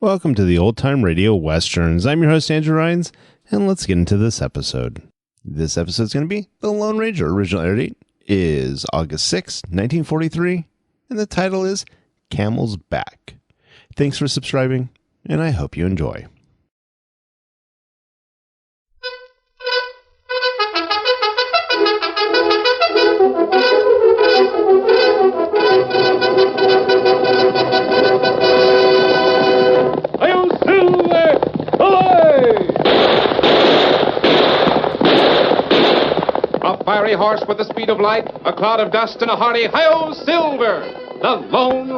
Welcome to the Old Time Radio Westerns. I'm your host, Andrew Rhynes, and let's get into this episode. This episode is going to be The Lone Ranger. Original air date is August 6, 1943, and the title is Camel's Back. Thanks for subscribing, and I hope you enjoy. Fiery horse with the speed of light, a cloud of dust, and a hearty "Hi-Yo, Silver!" The Lone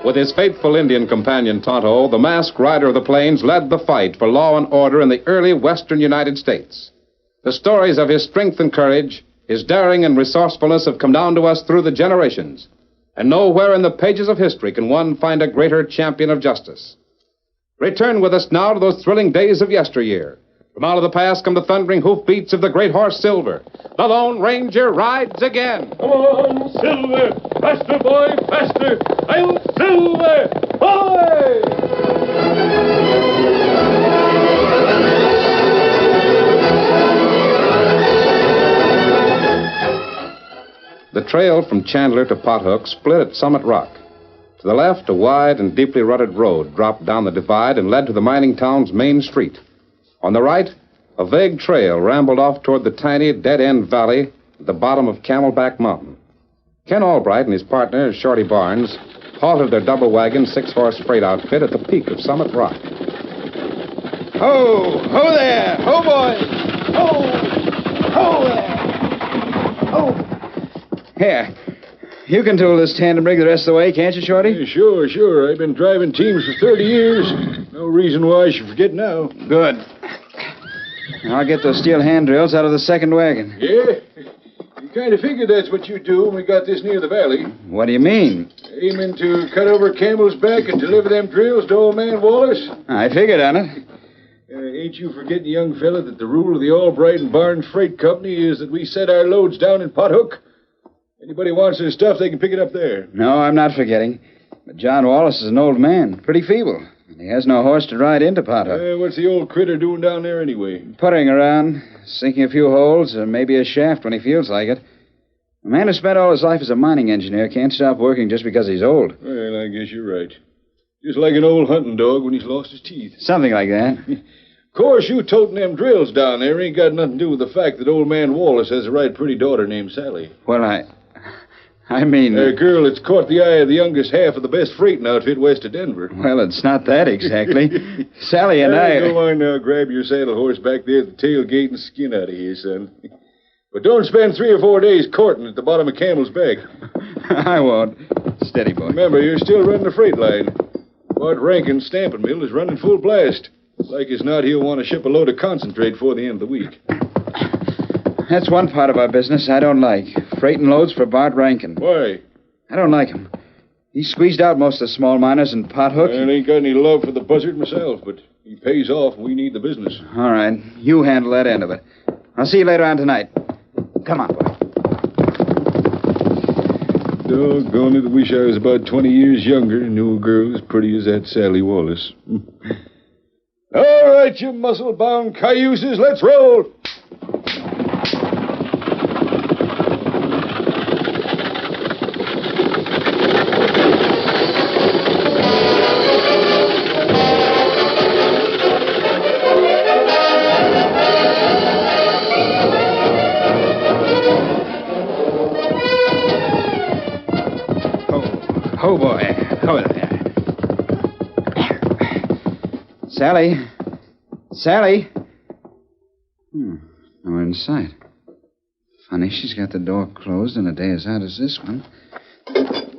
With his faithful Indian companion, Tonto, the masked rider of the plains led the fight for law and order in the early western United States. The stories of his strength and courage, his daring and resourcefulness have come down to us through the generations. And nowhere in the pages of history can one find a greater champion of justice. Return with us now to those thrilling days of yesteryear. From out of the past come the thundering hoofbeats of the great horse Silver. The Lone Ranger rides again. Come on, Silver! Faster, boy, faster! I'll Silver! Boy! The trail from Chandler to Pothook split at Summit Rock. To the left, a wide and deeply rutted road dropped down the divide and led to the mining town's main street. On the right, a vague trail rambled off toward the tiny, dead-end valley at the bottom of Camelback Mountain. Ken Albright and his partner, Shorty Barnes, halted their double-wagon, six-horse freight outfit at the peak of Summit Rock. Ho! Ho there! Ho, boys! Ho! Ho there! Ho! Here. You can tool this tandem rig the rest of the way, can't you, Shorty? Yeah, sure. I've been driving teams for 30 years. No reason why I should forget now. Good. I'll get those steel hand drills out of the second wagon. Yeah? You kind of figured that's what you'd do when we got this near the valley. What do you mean? Aiming to cut over Camel's back and deliver them drills to old man Wallace? I figured on it. Ain't you forgetting, young fella, that the rule of the Albright and Barnes Freight Company is that we set our loads down in Pothook? Anybody wants their stuff, they can pick it up there. No, I'm not forgetting. But John Wallace is an old man, pretty feeble. And he has no horse to ride into Pothook. What's the old critter doing down there anyway? Puttering around, sinking a few holes, or maybe a shaft when he feels like it. A man who spent all his life as a mining engineer can't stop working just because he's old. Well, I guess you're right. Just like an old hunting dog when he's lost his teeth. Something like that. Of course, you toting them drills down there ain't got nothing to do with the fact that old man Wallace has a right pretty daughter named Sally. Well, I mean... A girl that's caught the eye of the youngest half of the best freighting outfit west of Denver. Well, it's not that exactly. Sally and I... Go on now, grab your saddle horse back there at the tailgate and skin out of here, son. But don't spend 3 or 4 days courting at the bottom of Camel's back. I won't. Steady, boy. Remember, you're still running the freight line. Bart Rankin's stamping mill is running full blast. Like as not, he'll want to ship a load of concentrate before the end of the week. That's one part of our business I don't like. Freighting loads for Bart Rankin. Why? I don't like him. He squeezed out most of the small miners in Pot Hook. I ain't got any love for the buzzard myself, but he pays off and we need the business. All right. You handle that end of it. I'll see you later on tonight. Come on, boy. Doggone it, I wish I was about 20 years younger and knew a girl as pretty as that Sally Wallace. All right, you muscle-bound cayuses, let's roll! Oh, boy. Over there. Sally? Sally? No in sight. Funny, she's got the door closed on a day as hot as this one.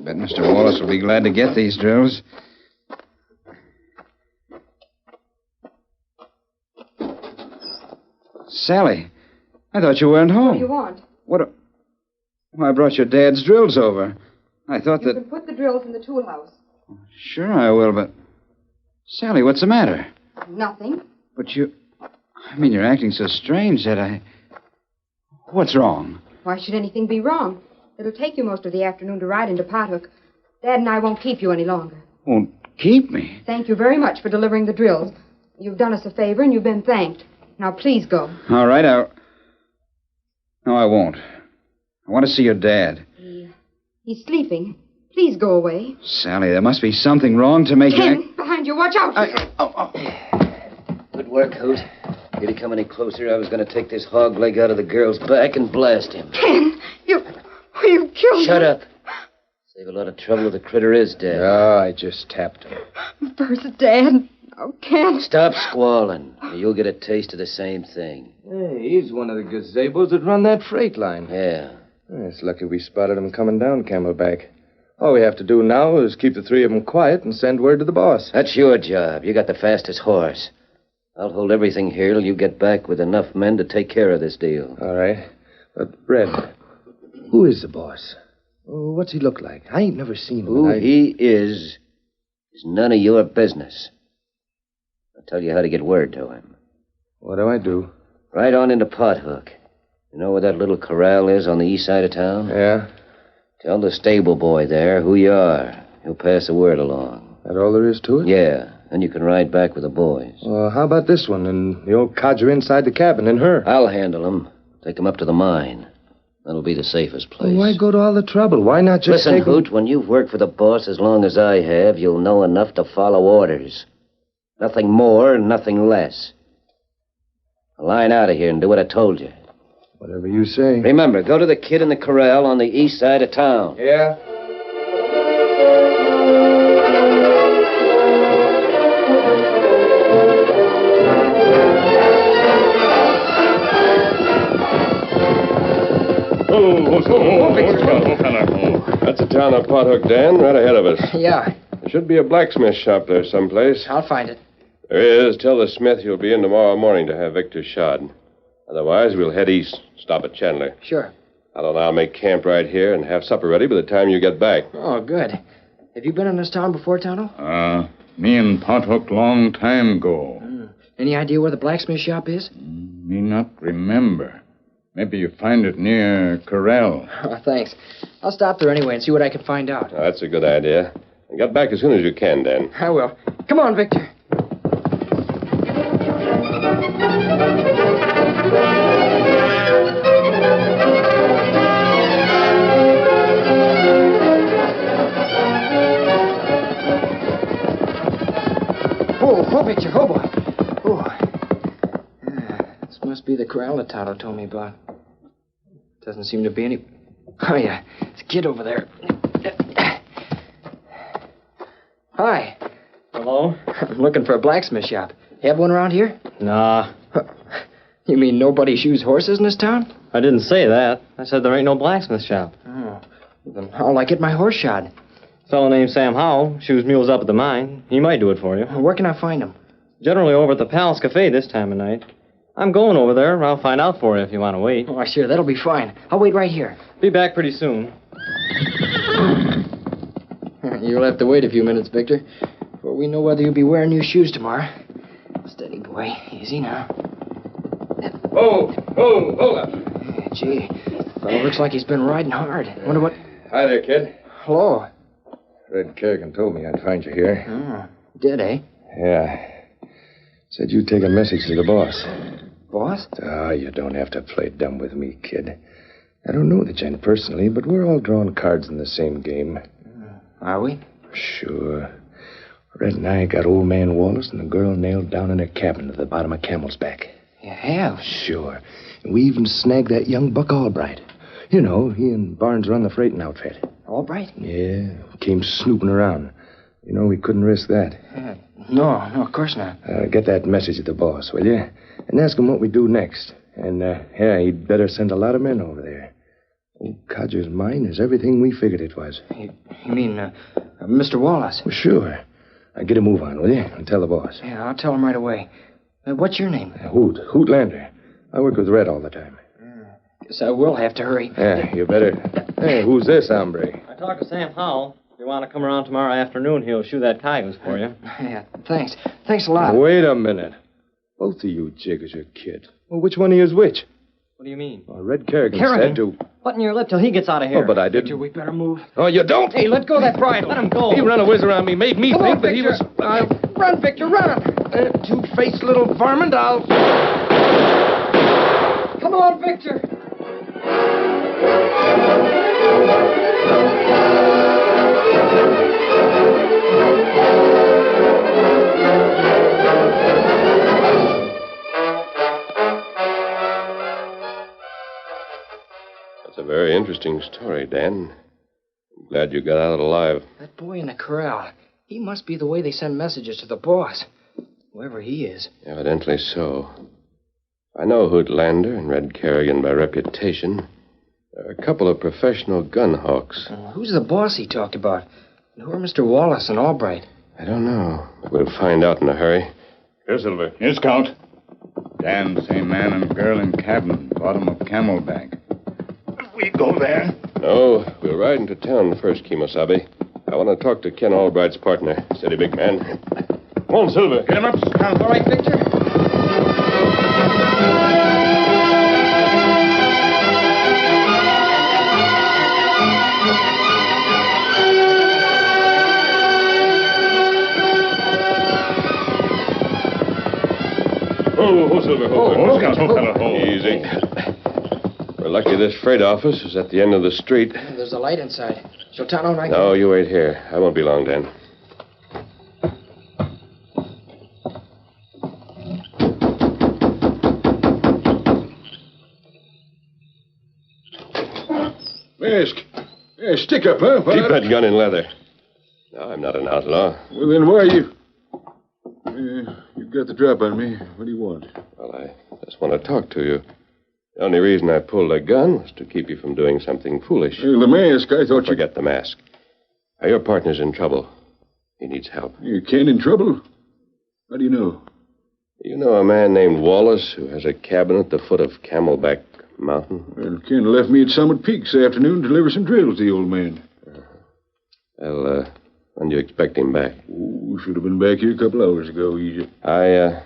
Bet Mr. Wallace will be glad to get these drills. Sally, I thought you weren't home. What do you want? Well, I brought your dad's drills over. I thought You that... can put the drills in the tool house. Sure I will, but... Sally, what's the matter? Nothing. But you... I mean, you're acting so strange that I... What's wrong? Why should anything be wrong? It'll take you most of the afternoon to ride into Pothook. Dad and I won't keep you any longer. Won't keep me? Thank you very much for delivering the drills. You've done us a favor and you've been thanked. Now, please go. All right, No, I won't. I want to see your dad. He's sleeping. Please go away. Sally, there must be something wrong to make Ken, behind you. Watch out. Good work, Hoot. Did he come any closer, I was going to take this hog leg out of the girl's back and blast him. Ken, you killed Shut him. up. Save a lot of trouble if the critter is dead. Oh, I just tapped him. First Dad. Oh, Ken. Stop squalling, or you'll get a taste of the same thing. Hey, he's one of the gazebos that run that freight line. Yeah. It's lucky we spotted him coming down Camelback. All we have to do now is keep the three of them quiet and send word to the boss. That's your job. You got the fastest horse. I'll hold everything here till you get back with enough men to take care of this deal. All right. But, Red, who is the boss? Oh, what's he look like? I ain't never seen him. Who he is none of your business. I'll tell you how to get word to him. What do I do? Right on into Pothook. You know where that little corral is on the east side of town? Yeah? Tell the stable boy there who you are. He'll pass the word along. That all there is to it? Yeah, then you can ride back with the boys. Well, how about this one and the old codger inside the cabin and her? I'll handle them. Take them up to the mine. That'll be the safest place. Well, why go to all the trouble? Why not just Listen, take 'em- Hoot, when you've worked for the boss as long as I have, you'll know enough to follow orders. Nothing more and nothing less. Line out of here and do what I told you. Whatever you say. Remember, go to the kid in the corral on the east side of town. Yeah? That's the town of Pothook, Dan, right ahead of us. Yeah, There should be a blacksmith shop there someplace. I'll find it. There is. Tell the smith you'll be in tomorrow morning to have Victor shod. Otherwise, we'll head east, stop at Chandler. Sure. I'll make camp right here and have supper ready by the time you get back. Oh, good. Have you been in this town before, Tonto? Me in Pothook long time ago. Any idea where the blacksmith shop is? Me not remember. Maybe you find it near Corral. Oh, thanks. I'll stop there anyway and see what I can find out. That's a good idea. And get back as soon as you can, Dan. I will. Come on, Victor. Oh, Victor. Oh, boy. This must be the corral that Tonto told me about. Doesn't seem to be any... Oh, yeah. It's a kid over there. Hi. Hello? I'm looking for a blacksmith shop. You have one around here? Nah, You mean nobody shoes horses in this town? I didn't say that. I said there ain't no blacksmith shop. Oh. Then how'll I get my horse shod? A fellow named Sam Howell shoes mules up at the mine. He might do it for you. Where can I find him? Generally over at the Palace Cafe this time of night. I'm going over there. I'll find out for you if you want to wait. Oh, sure, that'll be fine. I'll wait right here. Be back pretty soon. You'll have to wait a few minutes, Victor, before we know whether you'll be wearing new shoes tomorrow. Steady, boy. Easy now. Hold up. Gee, fellow looks like he's been riding hard. Wonder what... Hi there, kid. Hello. Red Kerrigan told me I'd find you here. Oh, did, eh? Yeah. Said you'd take a message to the boss. Boss? Ah, you don't have to play dumb with me, kid. I don't know the gent personally, but we're all drawing cards in the same game. Are we? Sure. Red and I got old man Wallace and the girl nailed down in her cabin at the bottom of Camel's Back. You have? Sure. And we even snagged that young buck Albright. You know, he and Barnes run the freighting outfit. Albright? Yeah, came snooping around. You know, we couldn't risk that. No, of course not. Get that message to the boss, will you? And ask him what we do next. And, he'd better send a lot of men over there. Old Codger's mine is everything we figured it was. You mean, Mr. Wallace? Well, sure. Get a move on, will you? And tell the boss. Yeah, I'll tell him right away. What's your name? Hoot Lander. I work with Red all the time. Guess I will have to hurry. Yeah, you better. Hey, who's this hombre? I talked to Sam Howell. If you want to come around tomorrow afternoon, he'll shoe that cayuse for you. Yeah, thanks. Thanks a lot. Wait a minute. Both of you jiggers are kid. Well, which one of you is which? What do you mean? Well, Red Kerrigan Kerrigan? said to... Button your lip till he gets out of here. Oh, but I didn't... Victor, we better move. Oh, you don't? Hey, let go of that bridle. Let him go. He run a whiz around me, made me Come think on, that he was... Victor. Run, Victor, run. Two-faced little varmint, I'll... Come on, Victor. That's a very interesting story, Dan. I'm glad you got out alive. That boy in the corral. He must be the way they send messages to the boss. Whoever he is. Evidently so. I know Hoot Lander and Red Kerrigan by reputation. They're a couple of professional gun hawks. Who's the boss he talked about? And who are Mr. Wallace and Albright? I don't know, but we'll find out in a hurry. Here, Silver. Here's Count. Dan, same man and girl in cabin, bottom of Camelback. We go there? No, we'll ride into town first, Kimosabe. I want to talk to Ken Albright's partner. Steady, big man. Come on, Silver. Get him up, Count. All right, Victor. Oh, Silver, Oh, Count, fella. Easy. We're lucky this freight office is at the end of the street. There's a light inside. Shall Tonto and I No, you wait here. I won't be long, Dan. Mask. Yeah, stick up, huh? Keep that gun in leather. No, I'm not an outlaw. Well, then why are you... you've got the drop on me. What do you want? Well, I just want to talk to you. The only reason I pulled a gun was to keep you from doing something foolish. Hey, the mask, I thought Forget the mask. Now, your partner's in trouble. He needs help. You Ken in trouble? How do you know? You know a man named Wallace who has a cabin at the foot of Camelback Mountain? Well, Ken left me at Summit Peak this afternoon to deliver some drills to the old man. Well, when do you expect him back? Oh, should have been back here a couple hours ago, easy. I'm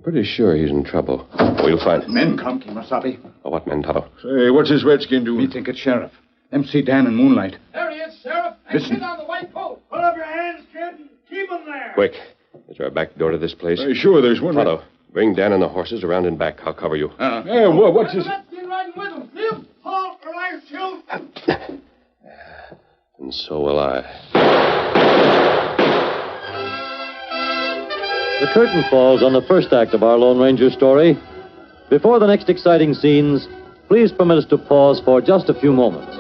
pretty sure he's in trouble. We'll find him. Men come, Kimosabe. Oh, what men, Tonto? Say, what's this redskin doing? Me think it's Sheriff. Them see Dan in moonlight. There he is, Sheriff. Listen. Sit on the white post. Put up your hands, kid, and keep them there. Quick. Is there a back door to this place? Sure, there's one. Tonto, bring Dan and the horses around and back. I'll cover you. Hey, what's this? Let's get riding with him. Live, halt, or I shoot. And so will I. The curtain falls on the first act of our Lone Ranger story. Before the next exciting scenes, please permit us to pause for just a few moments.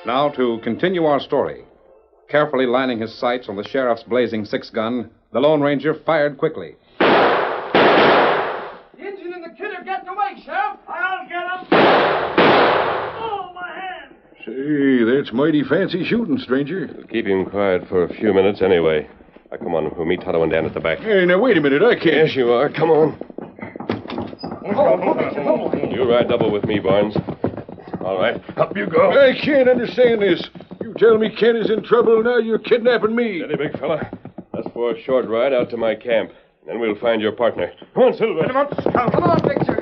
Now, to continue our story. Carefully lining his sights on the sheriff's blazing 6-gun, the Lone Ranger fired quickly. The engine and the kid are getting away, Sheriff. I'll get them. Oh, my hand. Say, that's mighty fancy shooting, stranger. We'll keep him quiet for a few minutes anyway. Now, come on. We'll meet Tonto and Dan at the back. Hey, now, wait a minute. I can't. Yes, you are. Come on. You ride double with me, Barnes. All right. Up you go. I can't understand this. You tell me Ken is in trouble, now you're kidnapping me. Steady, big fella. That's for a short ride out to my camp. Then we'll find your partner. Come on, Silver. Get him up, Scout. Come on, Victor.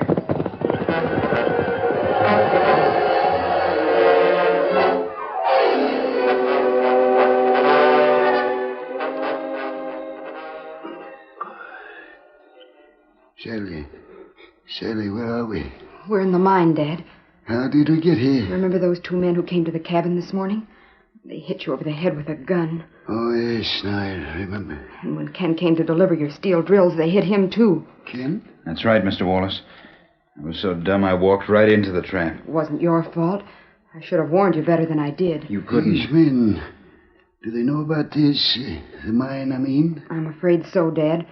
Sally, where are we? We're in the mine, Dad. How did we get here? Remember those 2 men who came to the cabin this morning? They hit you over the head with a gun. Oh, yes, now I remember. And when Ken came to deliver your steel drills, they hit him, too. Ken? That's right, Mr. Wallace. I was so dumb I walked right into the trap. It wasn't your fault. I should have warned you better than I did. You couldn't. These men, do they know about this? The mine, I mean? I'm afraid so, Dad.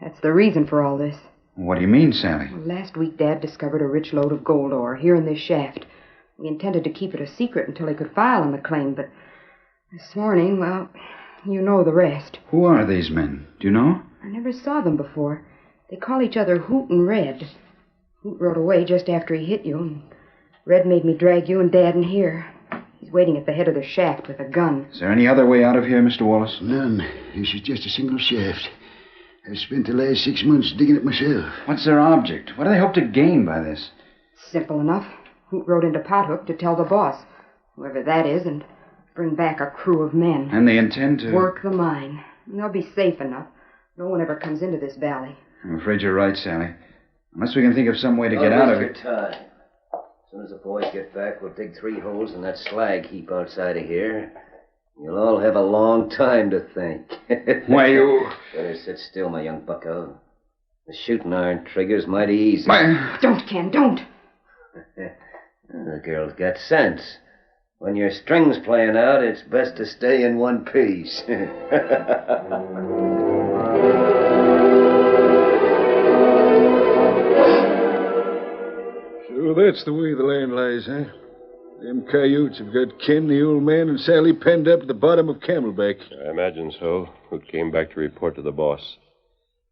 That's the reason for all this. What do you mean, Sally? Well, last week, Dad discovered a rich lode of gold ore here in this shaft. We intended to keep it a secret until he could file on the claim, but this morning, well, you know the rest. Who are these men? Do you know? I never saw them before. They call each other Hoot and Red. Hoot rode away just after he hit you, and Red made me drag you and Dad in here. He's waiting at the head of the shaft with a gun. Is there any other way out of here, Mr. Wallace? None. This is just a single shaft. I've spent the last 6 months digging it myself. What's their object? What do they hope to gain by this? Simple enough. Hoot rode into Pothook to tell the boss, whoever that is, and bring back a crew of men. And they intend to... Work the mine. And they'll be safe enough. No one ever comes into this valley. I'm afraid you're right, Sally. Unless we can think of some way to get out of it. Todd. As soon as the boys get back, we'll dig 3 holes in that slag heap outside of here. You'll all have a long time to think. Why, you... Better sit still, my young bucko. The shooting iron trigger's mighty easy. Don't, Ken, don't. The girl's got sense. When your string's playing out, it's best to stay in one piece. So that's the way the land lies, huh? Them coyotes have got Ken, the old man, and Sally penned up at the bottom of Camelback. I imagine so. Who came back to report to the boss?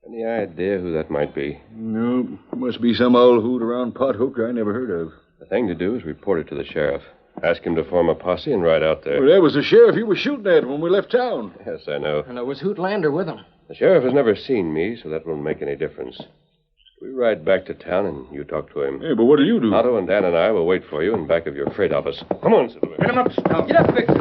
Any idea who that might be? No, must be some old hoot around Pothook I never heard of. The thing to do is report it to the sheriff. Ask him to form a posse and ride out there. Well, that was the sheriff you were shooting at when we left town. Yes, I know. And there was Hoot Lander with him. The sheriff has never seen me, so that won't make any difference. We ride back to town and you talk to him. Hey, but what'll you do? Tonto and Dan and I will wait for you in back of your freight office. Come on, Silver. Get him up, Scout. Get up, Victor.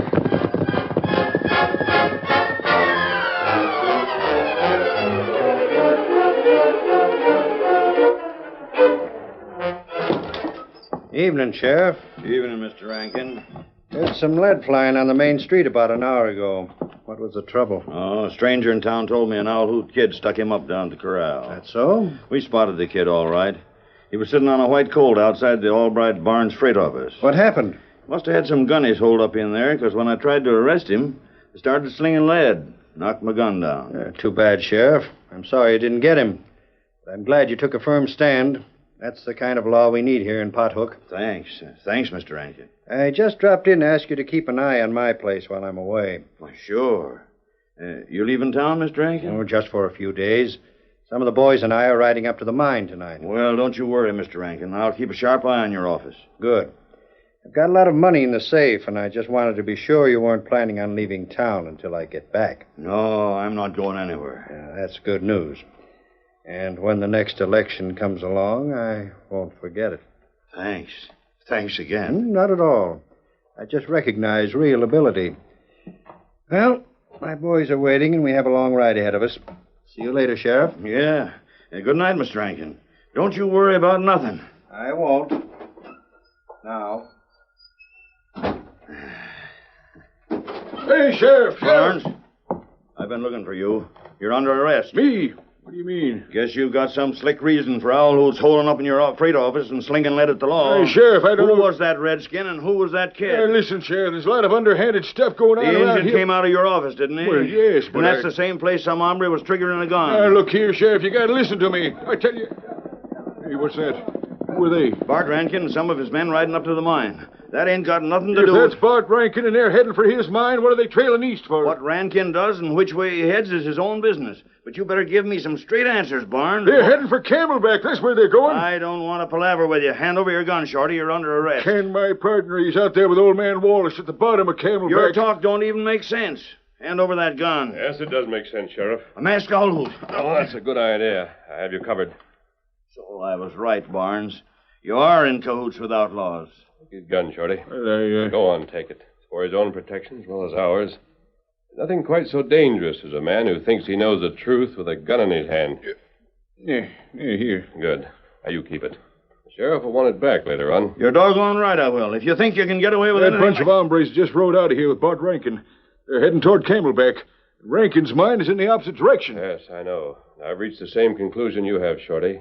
Evening, Sheriff. Evening, Mr. Rankin. There's some lead flying on the main street about an hour ago. What was the trouble? Oh, a stranger in town told me an owl hoot kid stuck him up down at the corral. That so? We spotted the kid all right. He was sitting on a white colt outside the Albright Barnes freight office. What happened? Must have had some gunnies holed up in there, because when I tried to arrest him, they started slinging lead. Knocked my gun down. Too bad, Sheriff. I'm sorry you didn't get him. But I'm glad you took a firm stand. That's the kind of law we need here in Pothook. Thanks. Thanks, Mr. Rankin. I just dropped in to ask you to keep an eye on my place while I'm away. Why, sure. You leaving town, Mr. Rankin? Oh, just for a few days. Some of the boys and I are riding up to the mine tonight. Well, don't you worry, Mr. Rankin. I'll keep a sharp eye on your office. Good. I've got a lot of money in the safe, and I just wanted to be sure you weren't planning on leaving town until I get back. No, I'm not going anywhere. Yeah, that's good news. And when the next election comes along, I won't forget it. Thanks. Thanks again. Not at all. I just recognize real ability. Well, my boys are waiting, and we have a long ride ahead of us. See you later, Sheriff. Yeah. Good night, Mr. Rankin. Don't you worry about nothing. I won't. Now. Hey, Sheriff! Barnes, I've been looking for you. You're under arrest. Me? What do you mean? Guess you've got some slick reason for owl who's holing up in your freight office and slinging lead at the law. Hey, Sheriff, I don't know. Who was that redskin and who was that kid? Hey, listen, Sheriff, there's a lot of underhanded stuff going on The around engine here. came out of your office, didn't he? Well, yes, but And that's the same place some hombre was triggering a gun. Now, look here, Sheriff, you gotta listen to me. I tell you... Hey, what's that? Who are they? Bart Rankin and some of his men riding up to the mine. That ain't got nothing to If do that's with... Bart Rankin and they're heading for his mine, what are they trailing east for? What Rankin does and which way he heads is his own business. But you better give me some straight answers, Barnes. They're heading for Camelback. That's where they're going. I don't want to palaver with you. Hand over your gun, Shorty. You're under arrest. Ken, my partner, he's out there with old man Wallace at the bottom of Camelback. Your talk don't even make sense. Hand over that gun. Yes, it does make sense, Sheriff. A masked owl. Oh, that's a good idea. I have you covered. So I was right, Barnes. You are in cahoots with outlaws. Take his gun, Shorty. Well, Go on, take it. It's for his own protection as well as ours. Nothing quite so dangerous as a man who thinks he knows the truth with a gun in his hand. Yeah, here. Good. Now you keep it. The sheriff will want it back later on. You're doggone right I will. If you think you can get away with That anything... bunch of hombres just rode out of here with Bart Rankin. They're heading toward Camelback. Rankin's mine is in the opposite direction. Yes, I know. I've reached the same conclusion you have, Shorty.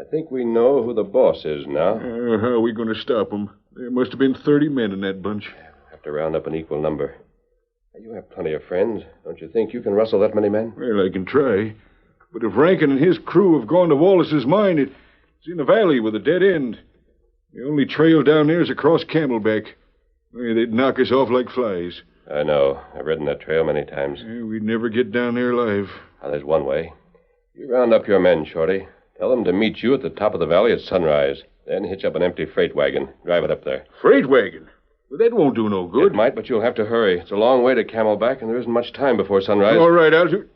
I think we know who the boss is now. How are we going to stop them? There must have been 30 men in that bunch. We'll have to round up an equal number. You have plenty of friends. Don't you think you can rustle that many men? Well, I can try. But if Rankin and his crew have gone to Wallace's mine, it's in a valley with a dead end. The only trail down there is across Camelback. They'd knock us off like flies. I know. I've ridden that trail many times. We'd never get down there alive. Now, there's one way. You round up your men, Shorty. Tell them to meet you at the top of the valley at sunrise. Then hitch up an empty freight wagon. Drive it up there. Freight wagon? Well, that won't do no good. It might, but you'll have to hurry. It's a long way to Camelback, and there isn't much time before sunrise. All right, I'll do...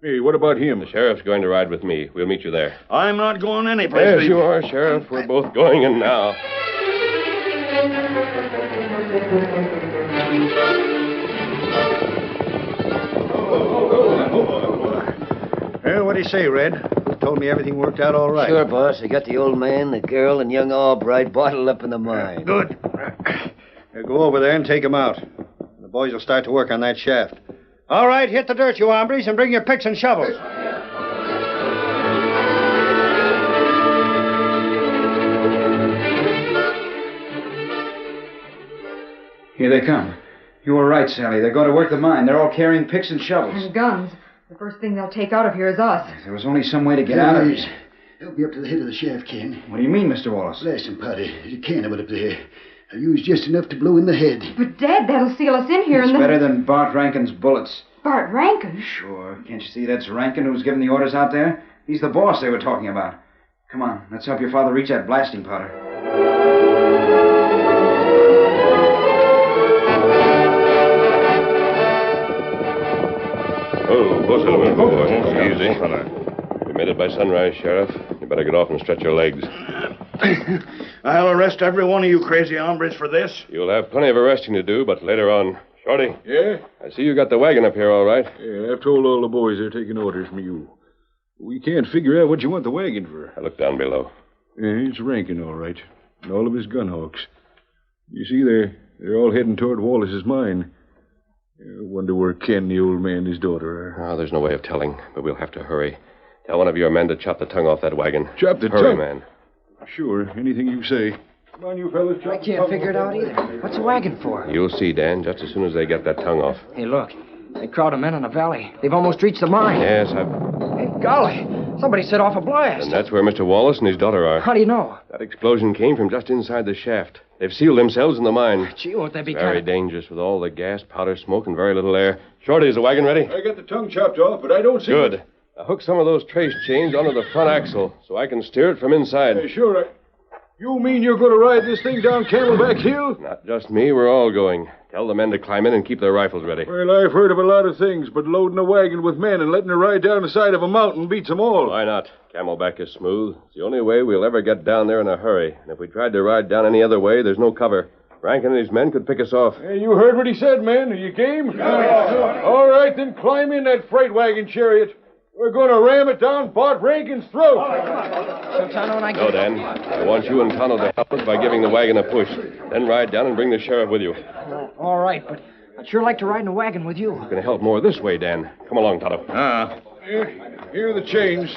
Hey, what about him? The sheriff's going to ride with me. We'll meet you there. I'm not going anyplace. Yes, you are, Sheriff. We're both going in now. Well, what do you say, Red? You told me everything worked out all right. Sure, boss. I got the old man, the girl, and young Albright bottled up in the mine. Good. Now go over there and take them out. The boys will start to work on that shaft. All right, hit the dirt, you hombres, and bring your picks and shovels. Here they come. You were right, Sally. They're going to work the mine. They're all carrying picks and shovels. And guns. The first thing they'll take out of here is us. There was only some way to get out of Guys, here. help me up to the head of the shaft, Ken. What do you mean, Mr. Wallace? Blast him, Potty. There's a can of it up there. I've used just enough to blow in the head. But, Dad, that'll seal us in here It's and then... better than Bart Rankin's bullets. Bart Rankin? Sure. Can't you see that's Rankin who's giving the orders out there? He's the boss they were talking about. Come on, let's help your father reach that blasting powder. Oh, what's it, little boy? Easy. We made it by sunrise, Sheriff. You better get off and stretch your legs. I'll arrest every one of you crazy hombres for this. You'll have plenty of arresting to do, but later on. Shorty. Yeah? I see you got the wagon up here all right. Yeah, I've told all the boys they're taking orders from you. We can't figure out what you want the wagon for. I look down below. Yeah, it's Rankin, all right. And all of his gun hawks. You see, they're all heading toward Wallace's mine. I wonder where Ken, the old man, and his daughter are. Oh, there's no way of telling, but we'll have to hurry. Tell one of your men to chop the tongue off that wagon. Chop the Hurry, tongue? man. Sure, anything you say. Come on, you fellas. I can't figure it out either. What's a wagon for? You'll see, Dan, just as soon as they get that tongue off. Hey, look. That crowd of men in the valley. They've almost reached the mine. Yes, Hey, golly. Somebody set off a blast. And that's where Mr. Wallace and his daughter are. How do you know? That explosion came from just inside the shaft. They've sealed themselves in the mine. Gee, won't that be Very dangerous with all the gas, powder, smoke, and very little air. Shorty, is the wagon ready? I got the tongue chopped off, but I don't see... Good. Now hook some of those trace chains onto the front axle so I can steer it from inside. Hey, sure, You mean you're going to ride this thing down Camelback Hill? Not just me, we're all going. Tell the men to climb in and keep their rifles ready. Well, I've heard of a lot of things, but loading a wagon with men and letting her ride down the side of a mountain beats them all. Why not? Camelback is smooth. It's the only way we'll ever get down there in a hurry. And if we tried to ride down any other way, there's no cover. Rankin and his men could pick us off. Hey, you heard what he said, man. Are you game? All right, then climb in that freight wagon chariot. We're going to ram it down Bart Rankin's throat. So, Tonto and I No, Dan. I want you and Tonto to help us by giving the wagon a push. Then ride down and bring the sheriff with you. All right, but I'd sure like to ride in a wagon with you. You can help more this way, Dan. Come along, Tonto. Here are the chains.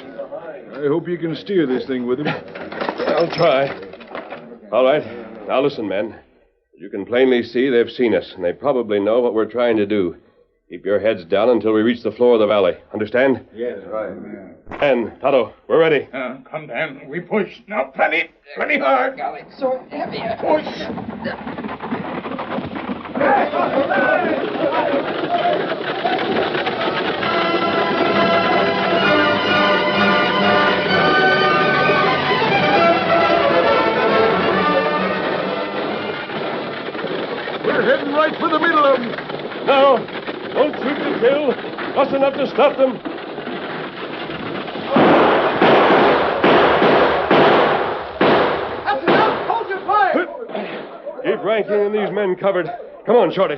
I hope you can steer this thing with him. I'll try. All right. Now listen, men. You can plainly see they've seen us, and they probably know what we're trying to do. Keep your heads down until we reach the floor of the valley. Understand? Yes, right. And, Tonto, we're ready. Come, Dan. We push. Now, plenty hard. Golly, it's so heavy. Push. We're heading right for the middle of them. No, don't shoot to kill. Just enough to stop them. That's enough. Hold your fire. Keep Rankin and these men covered. Come on, Shorty.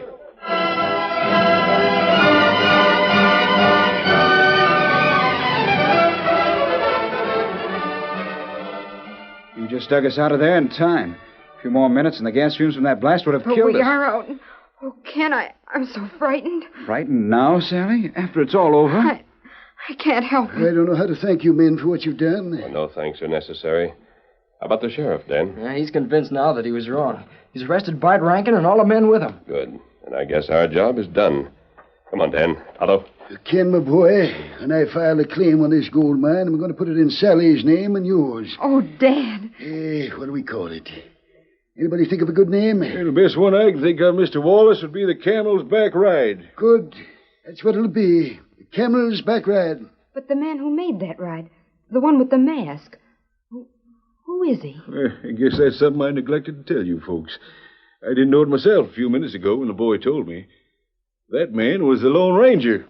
You just dug us out of there in time. A few more minutes and the gas fumes from that blast would have But killed we us. are out. Oh, Ken, I'm so frightened. Frightened now, Sally? After it's all over? I can't help it. I don't know how to thank you men for what you've done. Well, no thanks are necessary. How about the sheriff, Dan? Yeah, he's convinced now that he was wrong. He's arrested Bart Rankin and all the men with him. Good. And I guess our job is done. Come on, Dan. Tonto. Ken, my boy, and I filed a claim on this gold mine, and we're going to put it in Sally's name and yours. Oh, Dad. What do we call it? Anybody think of a good name? The best one I can think of, Mr. Wallace, would be the Camel's Back Ride. Good. That's what it'll be. The Camel's Back Ride. But the man who made that ride, the one with the mask, who is he? I guess that's something I neglected to tell you folks. I didn't know it myself a few minutes ago when the boy told me. That man was the Lone Ranger.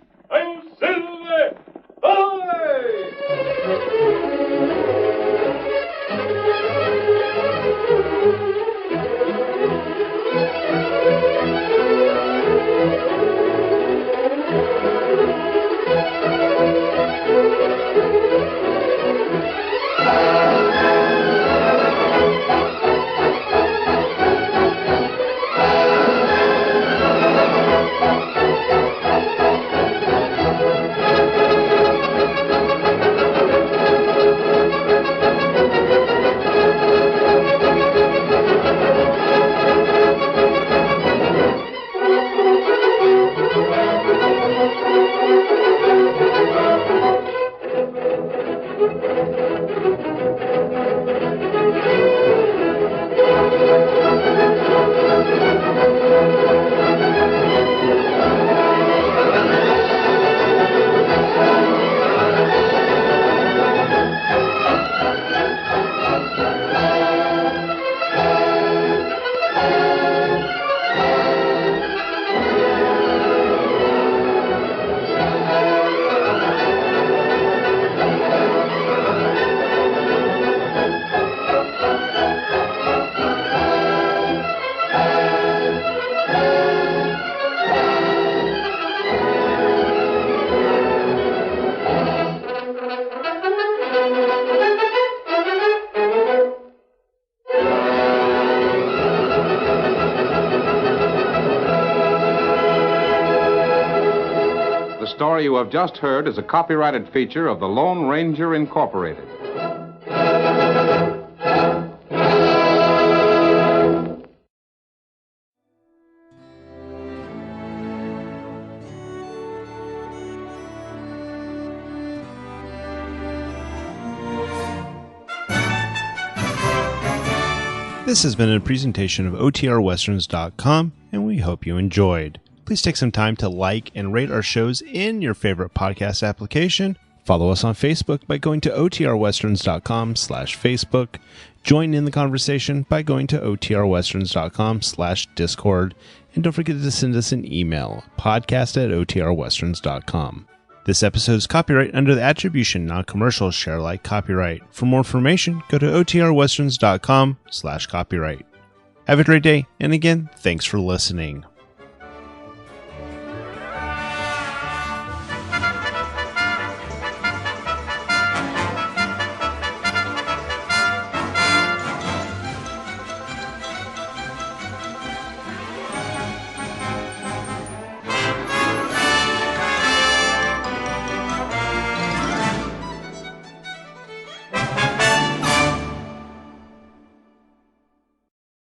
The story you have just heard is a copyrighted feature of the Lone Ranger Incorporated. This has been a presentation of OTRWesterns.com, and we hope you enjoyed. Please take some time to like and rate our shows in your favorite podcast application. Follow us on Facebook by going to OTRWesterns.com/Facebook. Join in the conversation by going to OTRWesterns.com/Discord. And don't forget to send us an email, podcast@OTRWesterns.com. This episode is copyright under the attribution, non-commercial, share-alike copyright. For more information, go to OTRWesterns.com/copyright. Have a great day, and again, thanks for listening.